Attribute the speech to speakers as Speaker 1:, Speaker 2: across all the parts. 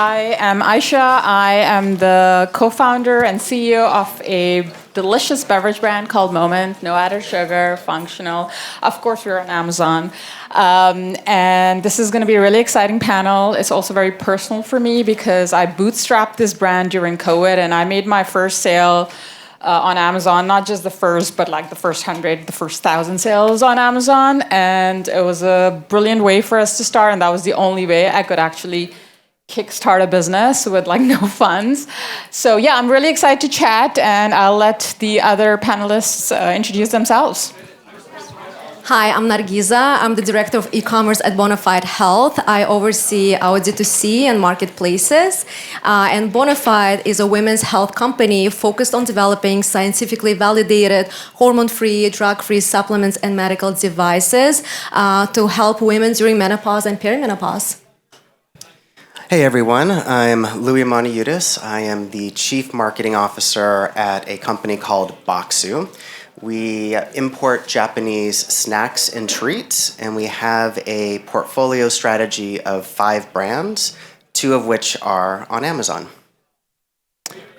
Speaker 1: I am Aisha. I am the co-founder and CEO of a delicious beverage brand called Moment. No added sugar, functional. Of course, we're on Amazon. And this is going to be a really exciting panel. It's also very personal for me because I bootstrapped this brand during COVID, and I made my first sale on Amazon, not just the first, but like the first 100, the first 1,000 sales on Amazon. And it was a brilliant way for us to start, and that was the only way I could actually kickstart a business with like no funds. So yeah, I'm really excited to chat, and I'll let the other panelists introduce themselves.
Speaker 2: Hi, I'm Nargiza. I'm the Director of E-commerce at Bonafide Health. I oversee our D2C and marketplaces. And Bonafide is a women's health company focused on developing scientifically validated, hormone-free, drug-free supplements and medical devices to help women during menopause and perimenopause.
Speaker 3: Hey everyone, I'm Louis Maniudis. I am the Chief Marketing Officer at a company called Boxu. We import Japanese snacks and treats, and we have a portfolio strategy of 5 brands, 2 of which are on Amazon.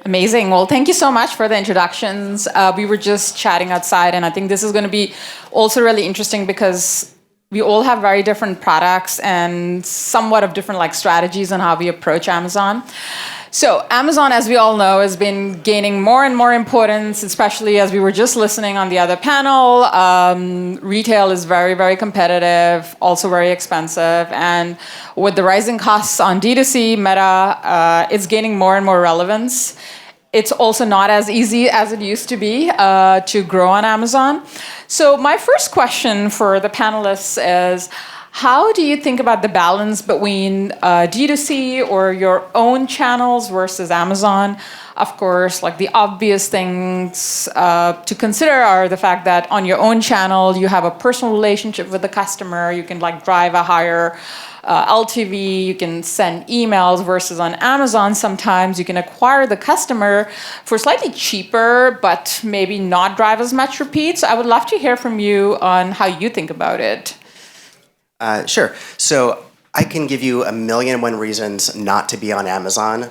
Speaker 1: Amazing. Well, thank you so much for the introductions. We were just chatting outside, and I think this is going to be also really interesting because we all have very different products and somewhat of different like strategies on how we approach Amazon. So Amazon, as we all know, has been gaining more and more importance, especially as we were just listening on the other panel. Retail is very, very competitive, also very expensive. And with the rising costs on D2C, Meta, it's gaining more and more relevance. It's also not as easy as it used to be to grow on Amazon. So my first question for the panelists is, how do you think about the balance between D2C or your own channels versus Amazon? Of course, like the obvious things to consider are the fact that on your own channel, you have a personal relationship with the customer. You can like drive a higher LTV, you can send emails, versus on Amazon, sometimes you can acquire the customer for slightly cheaper, but maybe not drive as much repeats. I would love to hear from you on how you think about it.
Speaker 3: Sure. So I can give you 1,000,001 reasons not to be on Amazon,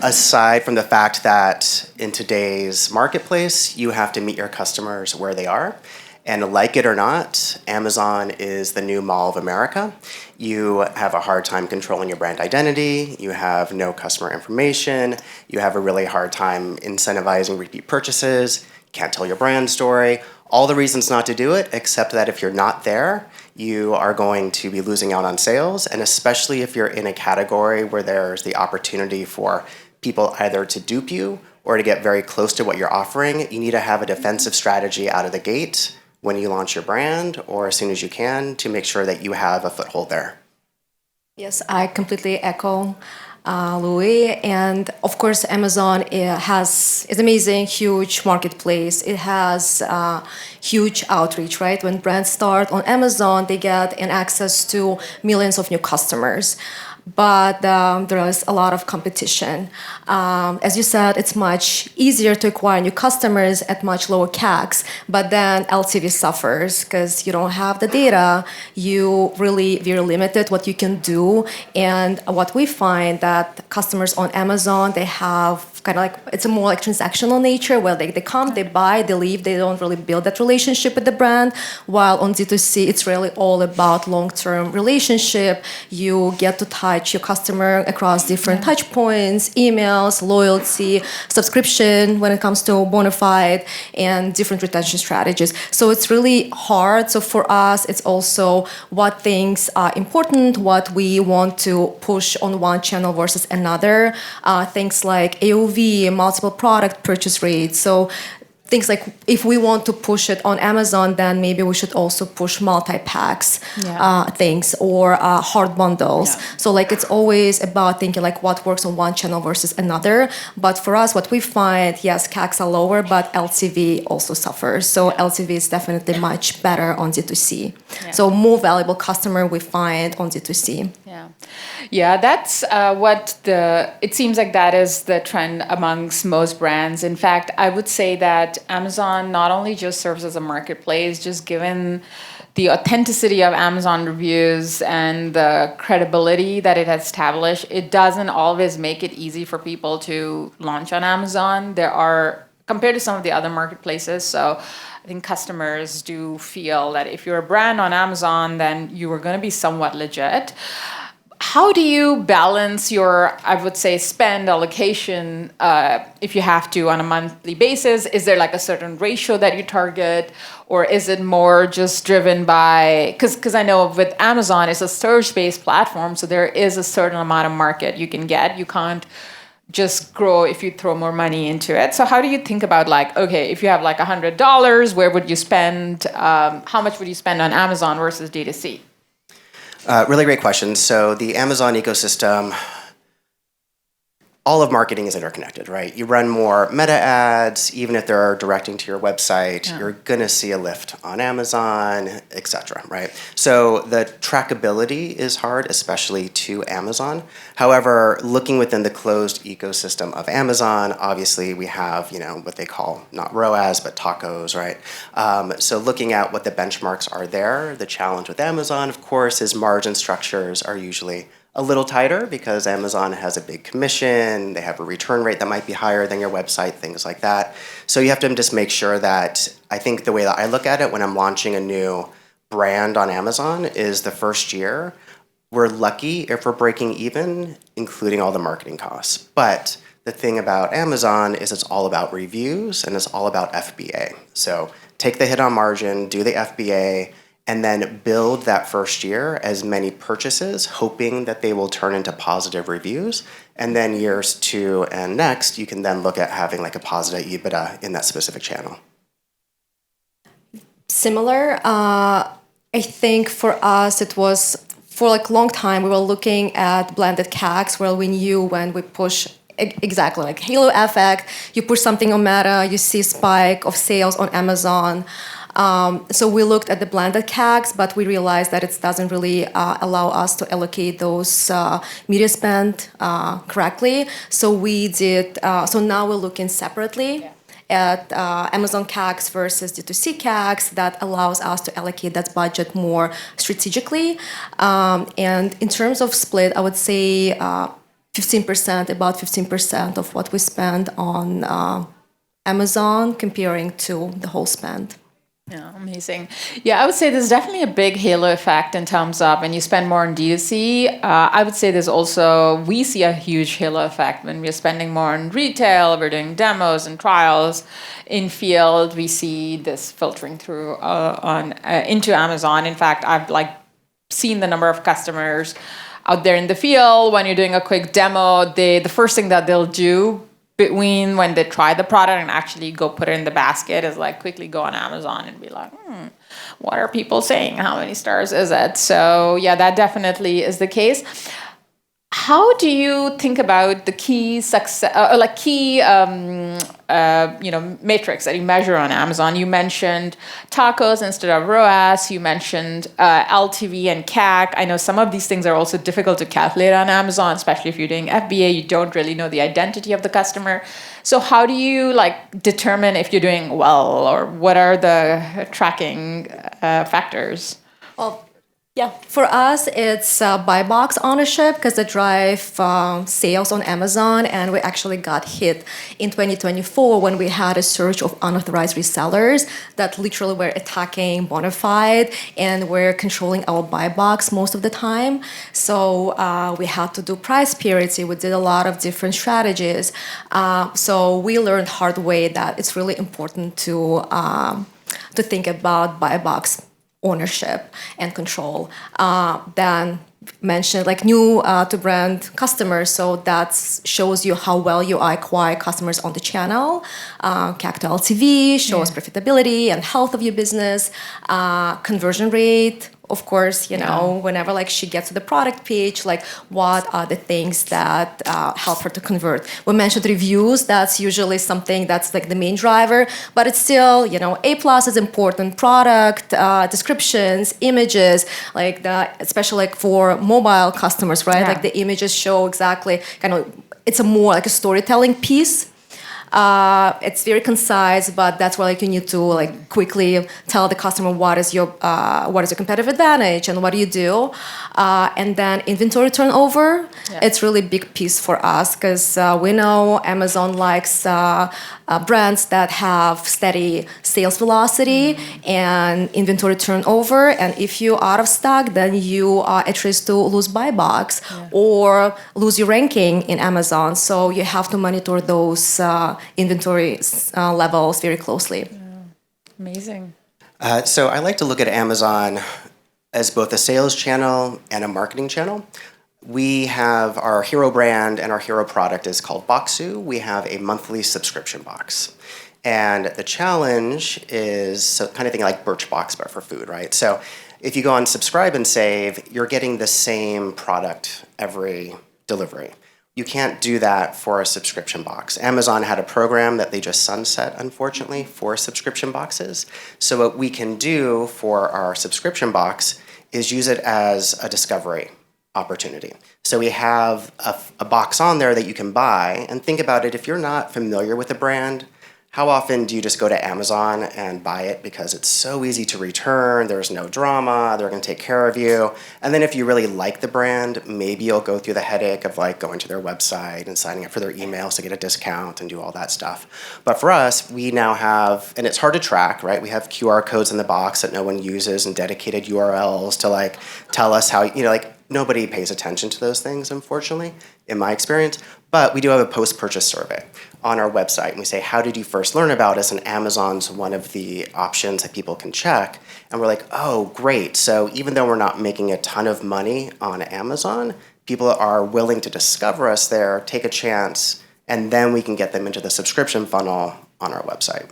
Speaker 3: aside from the fact that in today's marketplace, you have to meet your customers where they are. And like it or not, Amazon is the new Mall of America. You have a hard time controlling your brand identity. You have no customer information. You have a really hard time incentivizing repeat purchases. Can't tell your brand story. All the reasons not to do it, except that if you're not there, you are going to be losing out on sales. And especially if you're in a category where there's the opportunity for people either to dupe you or to get very close to what you're offering, you need to have a defensive strategy out of the gate when you launch your brand or as soon as you can to make sure that you have a foothold there.
Speaker 2: Yes, I completely echo Louis. And of course, Amazon is amazing, huge marketplace. It has huge outreach, right? When brands start on Amazon, they get an access to millions of new customers. But there is a lot of competition. As you said, it's much easier to acquire new customers at much lower CACs, but then LTV suffers because you don't have the data. You really very limited what you can do. And what we find that customers on Amazon, they have kind of like, it's a more like transactional nature where they come, they buy, they leave, they don't really build that relationship with the brand. While on D2C, it's really all about long-term relationship. You get to touch your customer across different touch points, emails, loyalty, subscription when it comes to Bonafide, and different retention strategies. So it's really hard. So for us, it's also what things are important, what we want to push on one channel versus another. Things like AOV, multiple product purchase rates. So things like if we want to push it on Amazon, then maybe we should also push multi-packs things or hard bundles. Yeah. So like it's always about thinking like what works on one channel versus another. But for us, what we find, yes, CACs are lower, but LTV also suffers. So LTV is definitely much better on D2C. Yeah. So more valuable customer we find on D2C.
Speaker 1: Yeah, that's it seems like that is the trend amongst most brands. In fact, I would say that Amazon not only just serves as a marketplace, just given the authenticity of Amazon reviews and the credibility that it has established, it doesn't always make it easy for people to launch on Amazon. There are, compared to some of the other marketplaces, so I think customers do feel that if you're a brand on Amazon, then you are going to be somewhat legit. How do you balance your, I would say, spend allocation if you have to on a monthly basis? Is there like a certain ratio that you target? Or is it more just driven by, because I know with Amazon, it's a search-based platform, so there is a certain amount of market you can get. You can't just grow if you throw more money into it. So how do you think about like, okay, if you have like $100, where would you spend, how much would you spend on Amazon versus D2C?
Speaker 3: Really great question. So the Amazon ecosystem, all of marketing is interconnected, right? You run more meta ads, even if they're directing to your website, you're gonna see a lift on Amazon, et cetera, right? So the trackability is hard, especially to Amazon. However, looking within the closed ecosystem of Amazon, obviously we have, what they call not ROAS, but tacos, right? So looking at what the benchmarks are there, the challenge with Amazon, of course, is margin structures are usually a little tighter because Amazon has a big commission, they have a return rate that might be higher than your website, things like that. So you have to just make sure that, I think the way that I look at it when I'm launching a new brand on Amazon is the first year, we're lucky if we're breaking even, including all the marketing costs. But the thing about Amazon is it's all about reviews and it's all about FBA. So take the hit on margin, do the FBA, and then build that first year as many purchases, hoping that they will turn into positive reviews. And then years 2 and next, you can then look at having like a positive EBITDA in that specific channel.
Speaker 2: Similar. I think for us, it was for like a long time, we were looking at blended CACs where we knew when we push exactly like halo effect, you push something on Meta, you see spike of sales on Amazon. So we looked at the blended CACs, but we realized that it doesn't really allow us to allocate those media spend correctly. So we did. So now we're looking separately at Amazon CACs versus D2C CACs that allows us to allocate that budget more strategically. And in terms of split, I would say 15%, about 15% of what we spend on Amazon comparing to the whole spend.
Speaker 1: Yeah, amazing. Yeah, I would say there's definitely a big halo effect in terms of when you spend more on D2C. I would say there's also, we see a huge halo effect when we're spending more on retail, we're doing demos and trials in field. We see this filtering through into Amazon. In fact, I've seen the number of customers out there in the field when you're doing a quick demo. The first thing that they'll do between when they try the product and actually go put it in the basket is quickly go on Amazon and be like, what are people saying? How many stars is it? So yeah, that definitely is the case. How do you think about the key success, metrics that you measure on Amazon? You mentioned tacos instead of ROAS. You mentioned LTV and CAC. I know some of these things are also difficult to calculate on Amazon, especially if you're doing FBA. You don't really know the identity of the customer. So how do you determine if you're doing well, or what are the tracking factors?
Speaker 2: Well, yeah, for us, it's buy box ownership because they drive sales on Amazon. And we actually got hit in 2024 when we had a surge of unauthorized resellers that literally were attacking Bonafide and were controlling our buy box most of the time. So we had to do price parity. We did a lot of different strategies. So we learned hard way that it's really important to think about buy box ownership and control. Then mentioned new to brand customers, so that shows you how well you acquire customers on the channel. CAC to LTV shows profitability and health of your business. Conversion rate, of course, whenever she gets to the product page, what are the things that help her to convert? We mentioned reviews. That's usually something that's the main driver, but it's still, A+ is important. Product, descriptions, images, especially for mobile customers, right?
Speaker 1: Yeah.
Speaker 2: The images show exactly it's a more a storytelling piece. It's very concise, but that's where like you need to like quickly tell the customer what is your competitive advantage and what do you do, and then inventory turnover.
Speaker 1: Yeah.
Speaker 2: It's really big piece for us because we know Amazon likes brands that have steady sales velocity and inventory turnover. And if you're out of stock, then you are at risk to lose buy box or lose your ranking in Amazon. So you have to monitor those inventory levels very closely.
Speaker 1: Amazing.
Speaker 3: So I like to look at Amazon as both a sales channel and a marketing channel. We have our hero brand, and our hero product is called Boxu. We have a monthly subscription box. And the challenge is kind of thing like Birchbox, but for food, right? So if you go on Subscribe and Save, you're getting the same product every delivery. You can't do that for a subscription box. Amazon had a program that they just sunset, unfortunately, for subscription boxes. So what we can do for our subscription box is use it as a discovery opportunity. So we have a box on there that you can buy, and think about it, if you're not familiar with a brand, how often do you just go to Amazon and buy it because it's so easy to return, there's no drama, they're gonna take care of you, and then if you really like the brand, maybe you'll go through the headache of like going to their website and signing up for their emails to get a discount and do all that stuff. But for us, we now have, and it's hard to track, right? We have QR codes in the box that no one uses and dedicated URLs to like tell us how, like nobody pays attention to those things, unfortunately, in my experience. But we do have a post-purchase survey on our website. And we say, how did you first learn about us? And Amazon's one of the options that people can check. And we're like, oh, great. So even though we're not making a ton of money on Amazon, people are willing to discover us there, take a chance, and then we can get them into the subscription funnel on our website.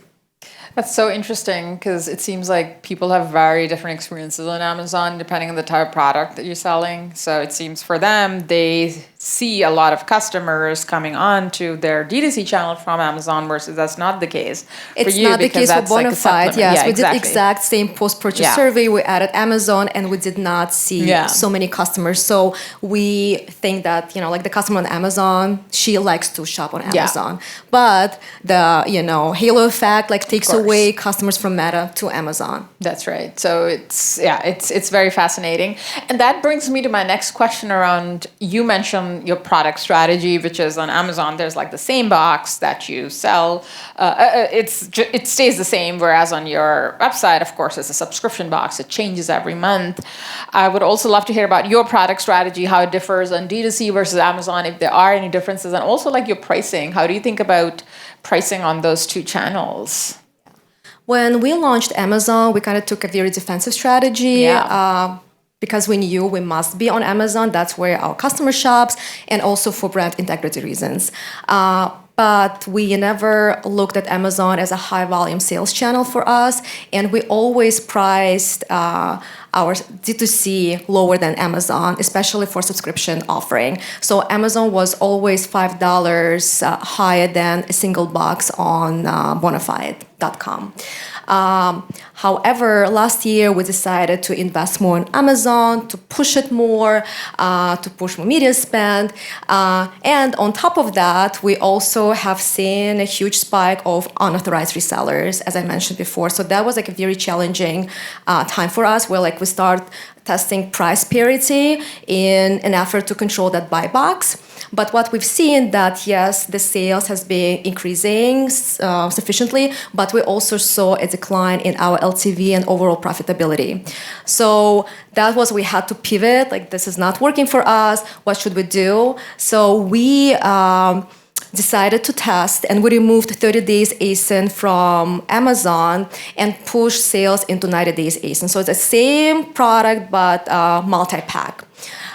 Speaker 1: That's so interesting because it seems like people have very different experiences on Amazon depending on the type of product that you're selling. So it seems for them, they see a lot of customers coming on to their D2C channel from Amazon versus that's not the case
Speaker 2: It's
Speaker 1: for you
Speaker 2: not the
Speaker 1: because
Speaker 2: case for
Speaker 1: that's like a
Speaker 2: Bonafide.
Speaker 1: supplement.
Speaker 2: Yes,
Speaker 1: Yeah,
Speaker 2: we
Speaker 1: exactly.
Speaker 2: did exact same post-purchase
Speaker 1: Yeah.
Speaker 2: survey. We added Amazon, and we did not see so many customers. So we think that like the customer on Amazon, she likes to shop on Amazon, but the halo effect like takes away customers from Meta to Amazon.
Speaker 1: That's right. So it's very fascinating. And that brings me to my next question around, you mentioned your product strategy, which is on Amazon, there's like the same box that you sell. It stays the same, whereas on your website, of course, it's a subscription box. It changes every month. I would also love to hear about your product strategy, how it differs on D2C versus Amazon, if there are any differences, and also like your pricing. How do you think about pricing on those two channels?
Speaker 2: When we launched Amazon, we kind of took a very defensive strategy. Because we knew we must be on Amazon. That's where our customer shops, and also for brand integrity reasons. But we never looked at Amazon as a high volume sales channel for us, and we always priced our D2C lower than Amazon, especially for subscription offering. So Amazon was always $5 higher than a single box on Bonafide.com. However, last year we decided to invest more in Amazon, to push it more, to push more media spend. And on top of that, we also have seen a huge spike of unauthorized resellers, as I mentioned before. So that was like a very challenging time for us, where like we start testing price parity in an effort to control that buy box. But what we've seen that, yes, the sales has been increasing sufficiently, but we also saw a decline in our LTV and overall profitability. So that was, we had to pivot, like this is not working for us, what should we do? So we decided to test, and we removed 30 days ASIN from Amazon and pushed sales into 90 days ASIN. So it's the same product, but multi-pack.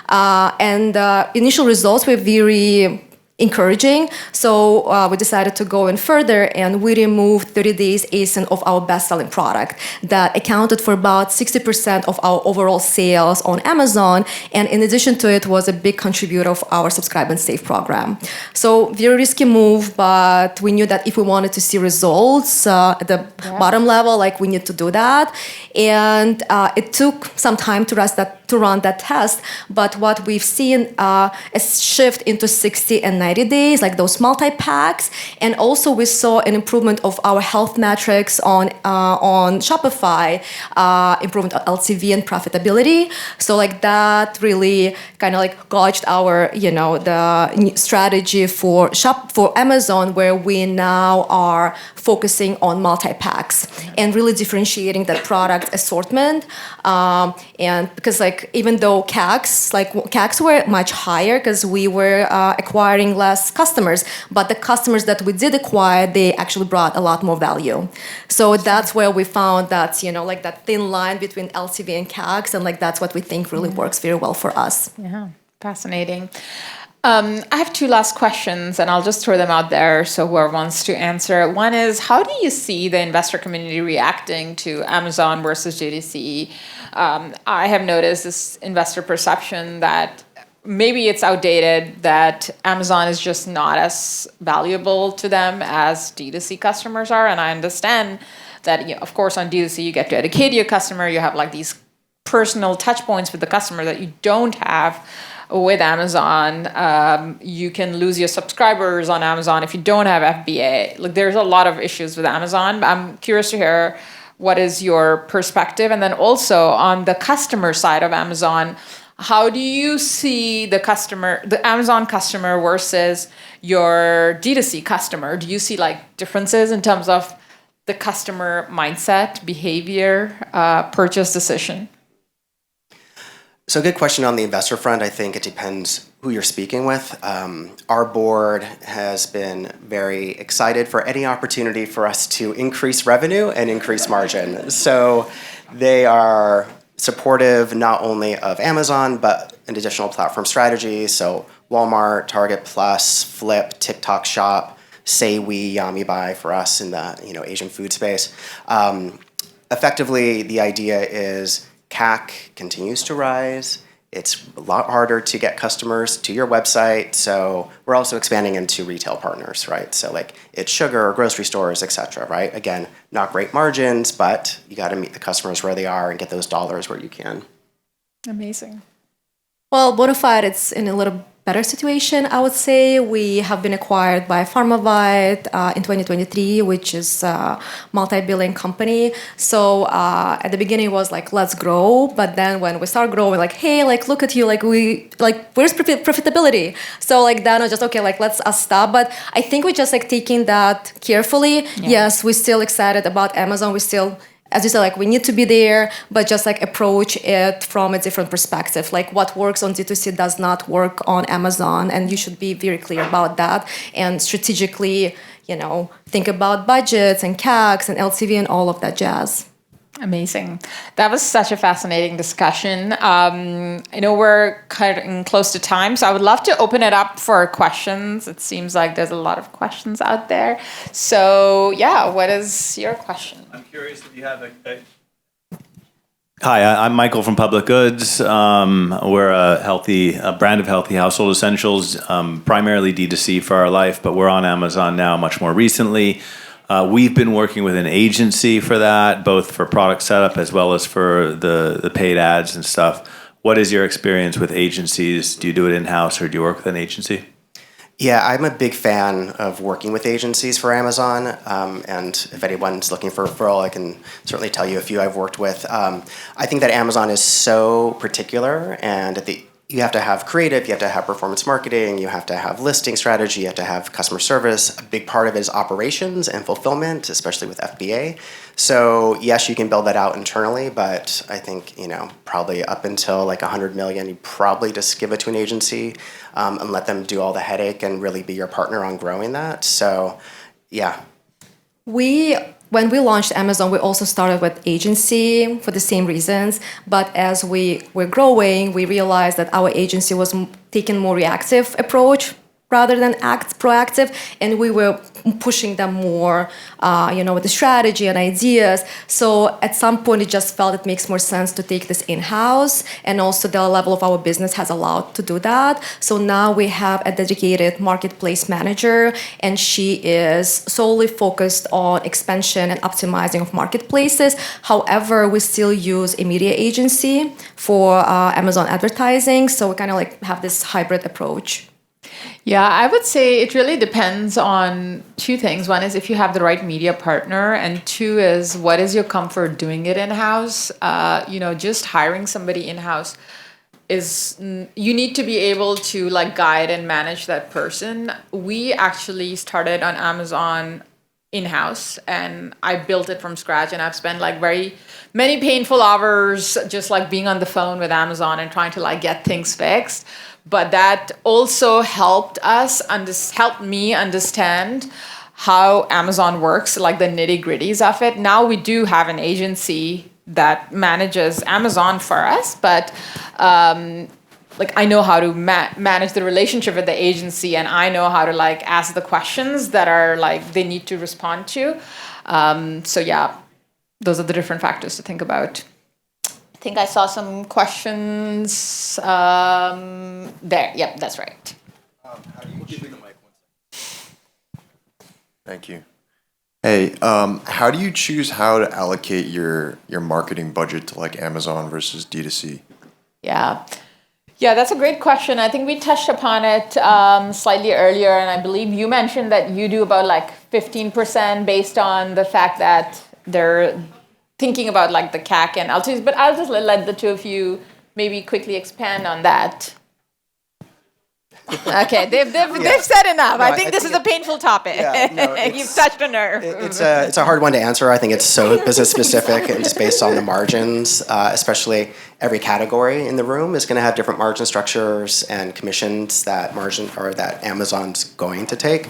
Speaker 2: And initial results were very encouraging. So we decided to go in further, and we removed 30 days ASIN of our best-selling product that accounted for about 60% of our overall sales on Amazon. And in addition to it, was a big contributor of our Subscribe and Save program. So very risky move, but we knew that if we wanted to see results at the bottom level, like we need to do that. And it took some time to to run that test. But what we've seen a shift into 60 and 90 days, like those multi-packs. And also we saw an improvement of our health metrics on Shopify, improvement of LTV and profitability. So like that really kind of like gauged our, the strategy for Amazon, where we now are focusing on multi-packs and really differentiating that product assortment. And because like even though CACs were much higher because we were acquiring less customers, but the customers that we did acquire, they actually brought a lot more value. So that's where we found that, like that thin line between LTV and CACs, and like that's what we think really works very well for us.
Speaker 1: Yeah, fascinating. I have two last questions, and I'll just throw them out there so whoever wants to answer. One is, how do you see the investor community reacting to Amazon versus JDC? I have noticed this investor perception that maybe it's outdated, that Amazon is just not as valuable to them as D2C customers are. And I understand that, of course, on D2C, you get to educate your customer. You have like these personal touch points with the customer that you don't have with Amazon. You can lose your subscribers on Amazon if you don't have FBA. Like, there's a lot of issues with Amazon. I'm curious to hear what is your perspective. And then also on the customer side of Amazon, how do you see the Amazon customer versus your D2C customer? Do you see like differences in terms of the customer mindset, behavior, purchase decision?
Speaker 3: So good question on the investor front. I think it depends who you're speaking with. Our board has been very excited for any opportunity for us to increase revenue and increase margin. So they are supportive not only of Amazon, but an additional platform strategy. So Walmart, Target Plus, Flip, TikTok Shop, Say We, Yami Buy for us in the Asian food space. Effectively, the idea is CAC continues to rise. It's a lot harder to get customers to your website. So we're also expanding into retail partners, right? So like it's sugar, grocery stores, et cetera, right? Again, not great margins, but you got to meet the customers where they are and get those dollars where you can.
Speaker 1: Amazing.
Speaker 2: Well, Bonafide, it's in a little better situation, I would say. We have been acquired by Pharmavite in 2023, which is a multi-billion company. So at the beginning it was like, let's grow. But then when we start growing, like, hey, like, look at you, like, where's profitability? So like, then I was just, okay, like, let's stop. But I think we're just like taking that carefully. Yeah. Yes, we're still excited about Amazon. We still, as you said, like we need to be there, but just like approach it from a different perspective. Like what works on D2C does not work on Amazon, and you should be very clear about that. And strategically, think about budgets and CACs and LTV and all of that jazz.
Speaker 1: Amazing. That was such a fascinating discussion. I know we're cutting close to time, so I would love to open it up for questions. It seems like there's a lot of questions out there. So, yeah, what is your question?
Speaker 4: I'm curious if you have a... Hi, I'm Michael from Public Goods. We're a brand of healthy household essentials, primarily D2C for our life, but we're on Amazon now much more recently. We've been working with an agency for that, both for product setup as well as for the paid ads and stuff. What is your experience with agencies? Do you do it in-house or do you work with an agency?
Speaker 3: Yeah, I'm a big fan of working with agencies for Amazon. And if anyone's looking for a referral, I can certainly tell you a few I've worked with. I think that Amazon is so particular, and you have to have creative, you have to have performance marketing, you have to have listing strategy, you have to have customer service. A big part of it is operations and fulfillment, especially with FBA. So yes, you can build that out internally, but I think, probably up until like 100 million, you probably just give it to an agency and let them do all the headache and really be your partner on growing that. So yeah. When we launched Amazon, we also started with agency for the same reasons. But as we were growing, we realized that our agency was taking more reactive approach
Speaker 2: rather than act proactive, and we were pushing them more, with the strategy and ideas. So at some point, it just felt it makes more sense to take this in-house, and also the level of our business has allowed to do that. So now we have a dedicated marketplace manager, and she is solely focused on expansion and optimizing of marketplaces. However, we still use a media agency for Amazon advertising, so we kind of like have this hybrid approach.
Speaker 1: Yeah, I would say it really depends on two things. One is if you have the right media partner, and two is what is your comfort doing it in-house. Just hiring somebody in-house is, you need to be able to like guide and manage that person. We actually started on Amazon in-house, and I built it from scratch, and I've spent like very many painful hours just like being on the phone with Amazon and trying to like get things fixed. But that also helped me understand how Amazon works, like the nitty-gritties of it. Now we do have an agency that manages Amazon for us, but I know how to manage the relationship with the agency, and I know how to like ask the questions that are like they need to respond to. So yeah, those are the different factors to think about. I think I saw some questions there. Yep, that's right.
Speaker 5: Thank you. Hey, how do you choose how to allocate your marketing budget to like Amazon versus D2C?
Speaker 1: Yeah, that's a great question. I think we touched upon it slightly earlier, and I believe you mentioned that you do about like 15% based on the fact that they're thinking about like the CAC and LTVs, but I'll just let the two of you maybe quickly expand on that. Okay, they've said enough.
Speaker 3: No,
Speaker 1: I think this is a painful topic. You've touched a nerve.
Speaker 3: It's a hard one to answer. I think it's so business specific and just based on the margins, especially every category in the room is going to have different margin structures and commissions that Amazon's going to take.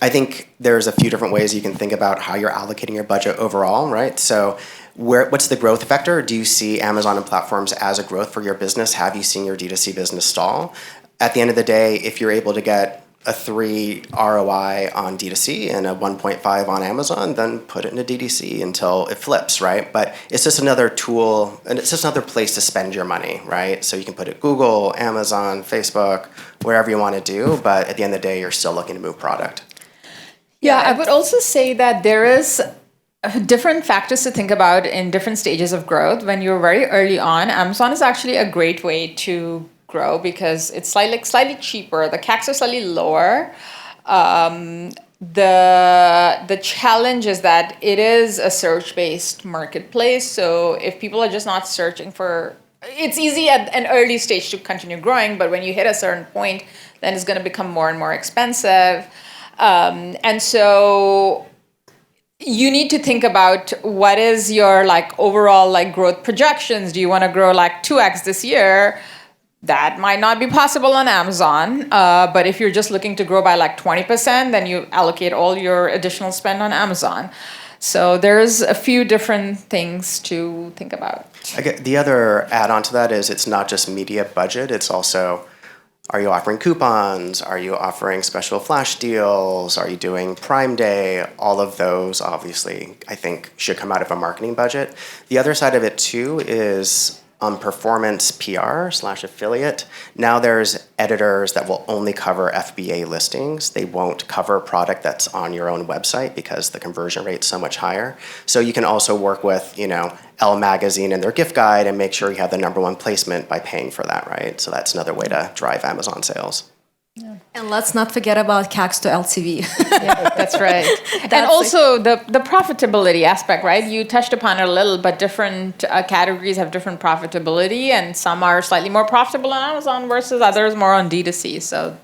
Speaker 3: I think there's a few different ways you can think about how you're allocating your budget overall, right? So what's the growth vector? Do you see Amazon and platforms as a growth for your business? Have you seen your D2C business stall? At the end of the day, if you're able to get a 3 ROI on D2C and a 1.5 on Amazon, then put it into DTC until it flips, right? But it's just another tool, and it's just another place to spend your money, right? So you can put it Google, Amazon, Facebook, wherever you want to do, but at the end of the day, you're still looking to move product.
Speaker 1: Yeah, I would also say that there is different factors to think about in different stages of growth. When you're very early on, Amazon is actually a great way to grow because it's slightly cheaper. The CACs are slightly lower. The challenge is that it is a search-based marketplace. So if people are just not searching for, it's easy at an early stage to continue growing, but when you hit a certain point, then it's going to become more and more expensive. And so you need to think about what is your like overall like growth projections. Do you want to grow like 2x this year? That might not be possible on Amazon. But if you're just looking to grow by like 20%, then you allocate all your additional spend on Amazon. So there's a few different things to think about.
Speaker 3: The other add-on to that is it's not just media budget, it's also, are you offering coupons? Are you offering special flash deals? Are you doing Prime Day? All of those, obviously, I think should come out of a marketing budget. The other side of it, too, is performance PR/affiliate. Now there's editors that will only cover FBA listings. They won't cover product that's on your own website because the conversion rate's so much higher. So you can also work with, Elle Magazine and their gift guide and make sure you have the #1 placement by paying for that, right? So that's another way to drive Amazon sales.
Speaker 2: Yeah. And let's not forget about CACs to LTV.
Speaker 1: Yeah, that's right. And also the profitability aspect, right? You touched upon it a little, but different categories have different profitability, and some are slightly more profitable on Amazon versus others more on D2C. So